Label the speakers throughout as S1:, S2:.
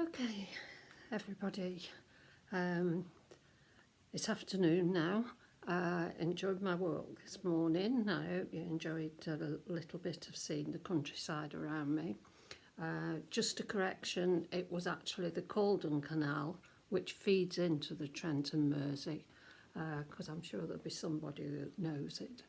S1: Okay, everybody, it's afternoon now. Enjoyed my walk this morning. I hope you enjoyed a little bit of seeing the countryside around me. Just a correction, it was actually the Calden Canal which feeds into the Trent and Mersey, because I'm sure there'll be somebody that knows it.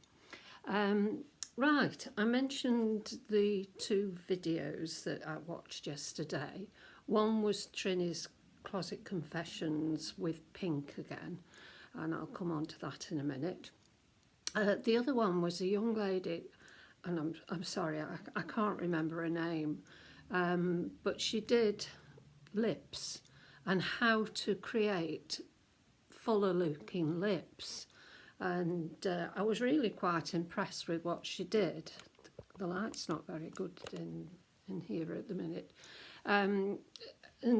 S1: Right, I mentioned the two videos that I watched yesterday. One was Trini's Closet Confessions with Pink again, and I'll come on to that in a minute. The other one was a young lady, and I'm sorry, I can't remember her name, but she did lips and how to create fuller looking lips. And I was really quite impressed with what she did. The light's not very good in here at the minute. And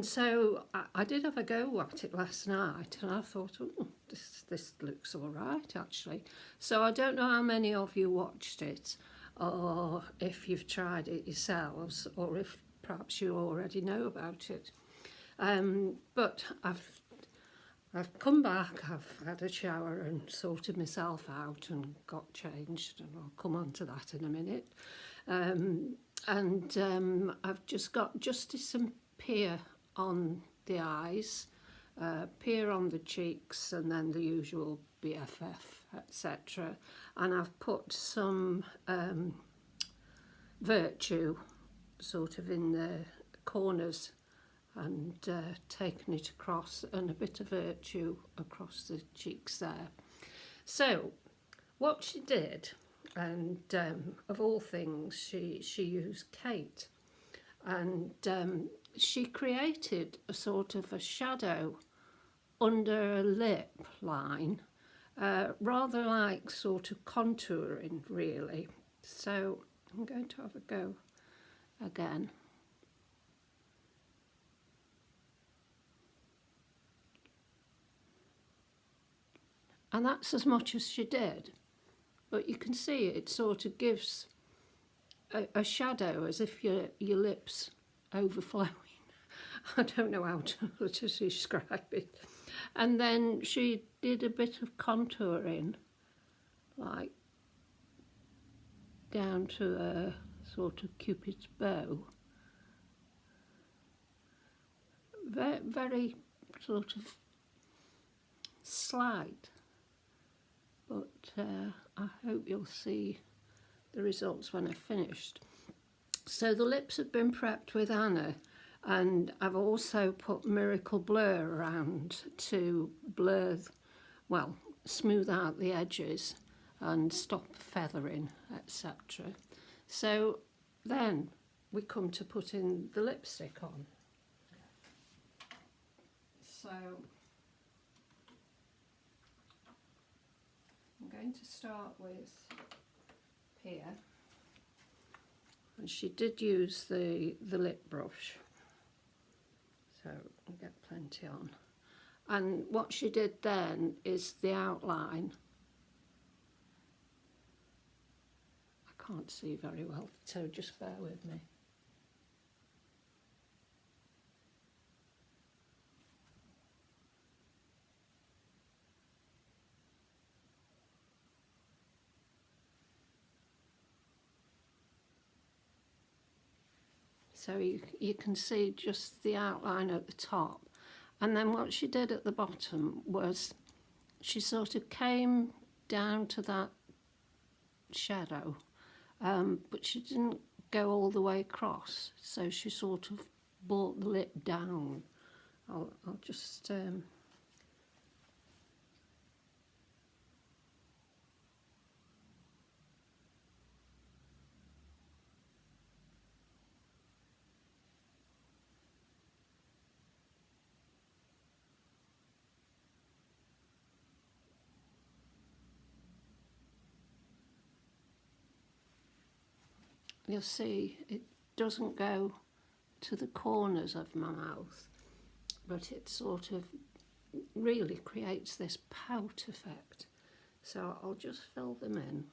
S1: so I did have a go at it last night, and I thought, oh, this looks all right, actually. So I don't know how many of you watched it, or if you've tried it yourselves, or if perhaps you already know about it. But I've come back, I've had a shower and sorted myself out and got changed, and I'll come on to that in a minute. I've just got Justice and Peer on the eyes, Peer on the cheeks, and then the usual BFF, etc. And I've put some Virtue sort of in the corners and taken it across, and a bit of Virtue across the cheeks there. So what she did, and of all things, she used Kate, and she created a sort of a shadow under a lip line, rather like sort of contouring really. So I'm going to have a go again. And that's as much as she did. But you can see it sort of gives a shadow as if your lips overflowing. I don't know how to describe it. And then she did a bit of contouring, like down to a sort of Cupid's bow. Very, very sort of slight. But I hope you'll see the results when I've finished. So the lips have been prepped with Anna, and I've also put Miracle Blur around to blur, well, smooth out the edges and stop feathering, etc. So then we come to putting the lipstick on. So I'm going to start with Peer, and she did use the lip brush, so I'll get plenty on. And what she did then is the outline. I can't see very well, so just bear with me. So you can see just the outline at the top. And then what she did at the bottom was she sort of came down to that shadow, but she didn't go all the way across. So she sort of brought the lip down. I'll just... you'll see it doesn't go to the corners of my mouth, but it sort of really creates this pout effect. So I'll just fill them in.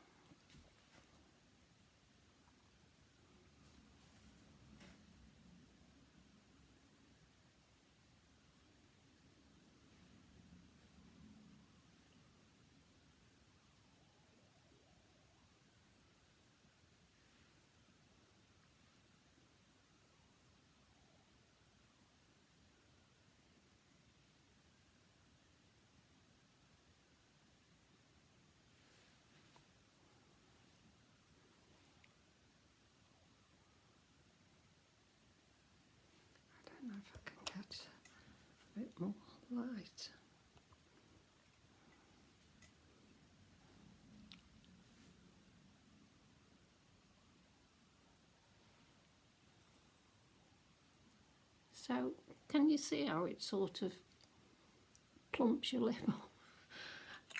S1: a bit more light. So can you see how it sort of plumps your lip up?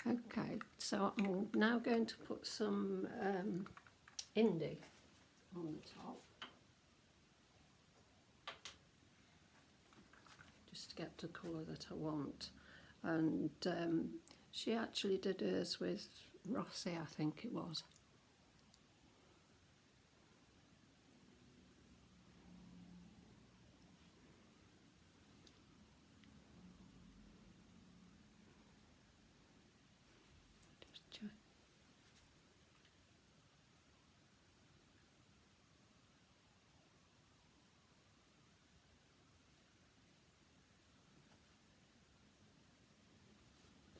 S1: Okay, so I'm now going to put some indie on the top, just to get the colour that I want. And she actually did hers with Rossi, I think it was. Just check.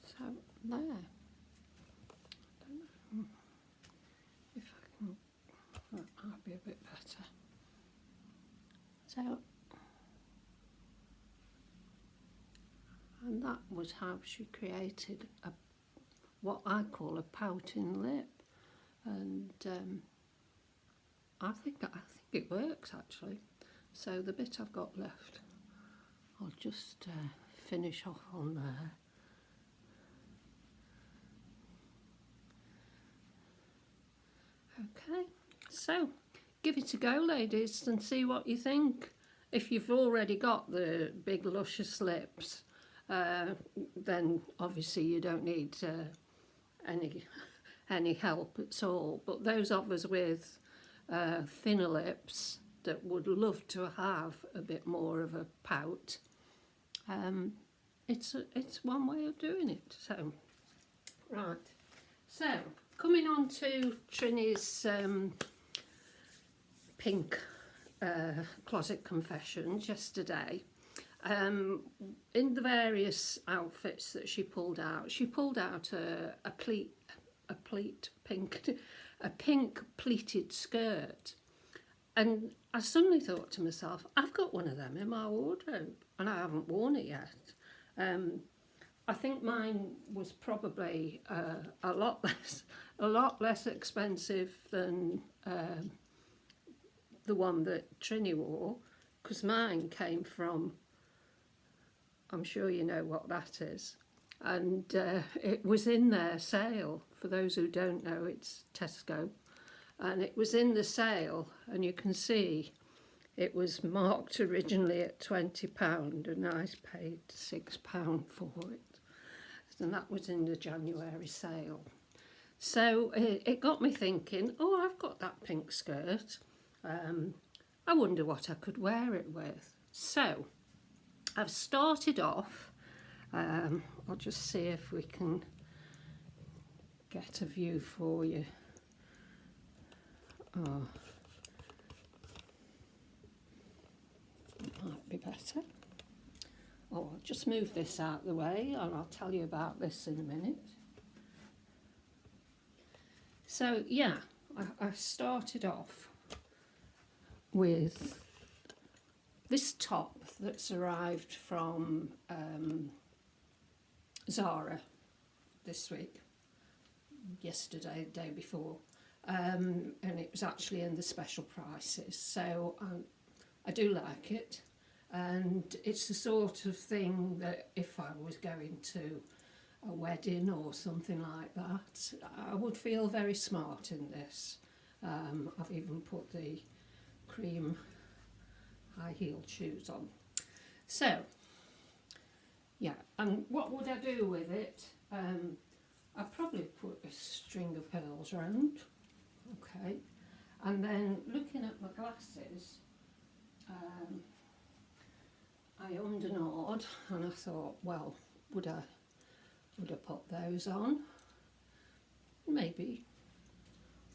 S1: So there. I don't know if I can. That'll be a bit better. So, and that was how she created what I call a pouting lip, and I think it works actually. So the bit I've got left, I'll just finish off on there. Okay, so give it a go, ladies, and see what you think. If you've already got the big luscious lips, then obviously you don't need any help at all. But those of us with thinner lips that would love to have a bit more of a pout, it's one way of doing it. So, right. So, coming on to Trini's pink closet confessions yesterday. In the various outfits that she pulled out a pink pleated skirt, and I suddenly thought to myself, I've got one of them in my wardrobe and I haven't worn it yet. I think mine was probably a lot less expensive than the one that Trini wore, because mine came from, I'm sure you know what that is, and it was in their sale. For those who don't know, it's Tesco, and it was in the sale, and you can see it was marked originally at £20 and I paid £6 for it, and that was in the January sale. So it got me thinking, oh, I've got that pink skirt, I wonder what I could wear it with. So I've started off, I'll just see if we can get a view for you. Oh, might be better. Oh, I'll just move this out of the way and I'll tell you about this in a minute. So yeah, I started off with this top that's arrived from Zara this week, yesterday, the day before, and it was actually in the special prices, so I do like it, and it's the sort of thing that if I was going to a wedding or something like that, I would feel very smart in this. I've even put the cream high-heeled shoes on. So, yeah, and what would I do with it? I'd probably put a string of pearls around, okay, and then looking at my glasses, I ummed and awed, and I thought, well, would I put those on? Maybe.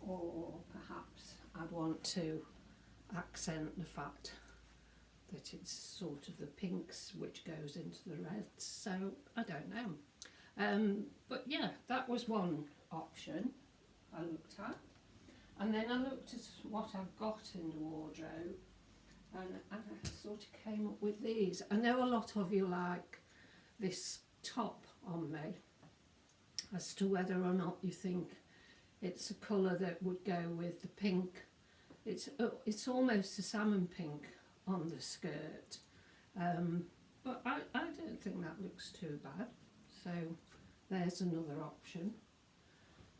S1: Or perhaps I'd want to accent the fact that it's sort of the pinks which goes into the reds, so I don't know. But yeah, that was one option I looked at. And then I looked at what I've got in the wardrobe, and I sort of came up with these. I know a lot of you like this top on me, as to whether or not you think it's a colour that would go with the pink. It's almost a salmon pink on the skirt, but I don't think that looks too bad, so there's another option.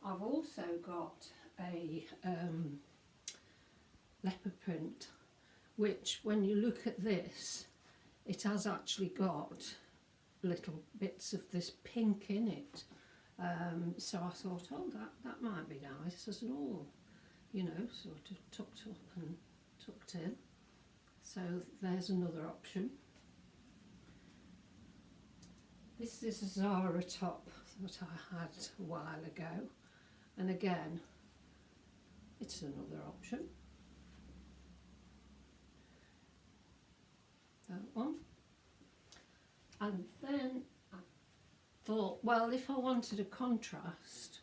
S1: I've also got a leopard print, which when you look at this, it has actually got little bits of this pink in it. So I thought, oh, that might be nice as all, you know, sort of tucked up and tucked in. So there's another option. This is a Zara top that I had a while ago, and again, it's another option. That one. And then I thought, well, if I wanted a contrast,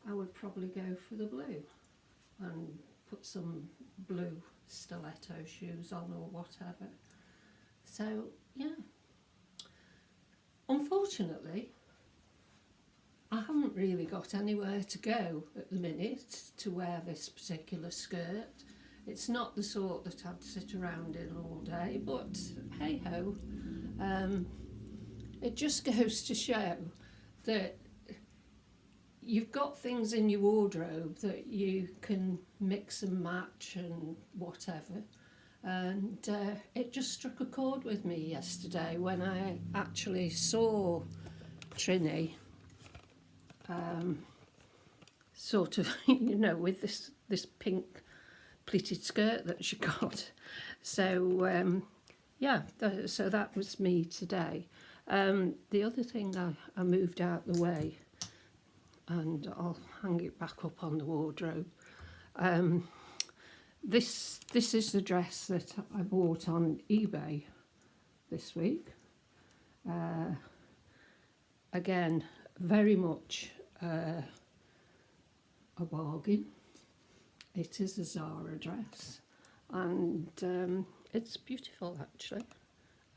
S1: I would probably go for the blue and put some blue stiletto shoes on or whatever. So, yeah. Unfortunately, I haven't really got anywhere to go at the minute to wear this particular skirt. It's not the sort that I'd sit around in all day, but hey ho. It just goes to show that you've got things in your wardrobe that you can mix and match and whatever. And it just struck a chord with me yesterday when I actually saw Trini sort of, you know, with this pink pleated skirt that she got. So yeah, so that was me today. The other thing I moved out the way, and I'll hang it back up on the wardrobe. This is the dress that I bought on eBay this week. Again, very much a bargain. It is a Zara dress, and it's beautiful actually.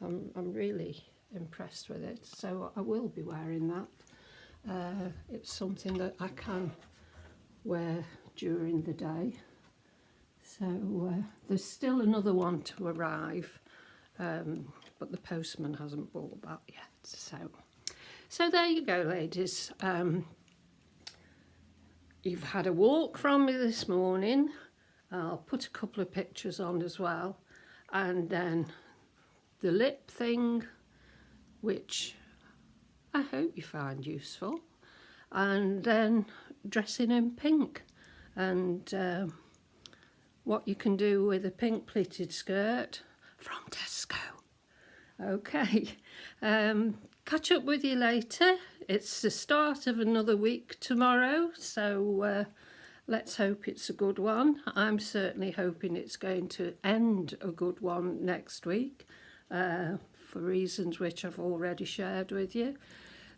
S1: I'm really impressed with it, so I will be wearing that. It's something that I can wear during the day. So there's still another one to arrive, but the postman hasn't brought that yet. So there you go, ladies. You've had a walk from me this morning. I'll put a couple of pictures on as well, and then the lip thing, which I hope you find useful, and then dressing in pink, and what you can do with a pink pleated skirt from Tesco. Okay, catch up with you later. It's the start of another week tomorrow, so let's hope it's a good one. I'm certainly hoping it's going to end a good one next week, for reasons which I've already shared with you.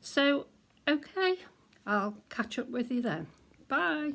S1: So, okay, I'll catch up with you then. Bye.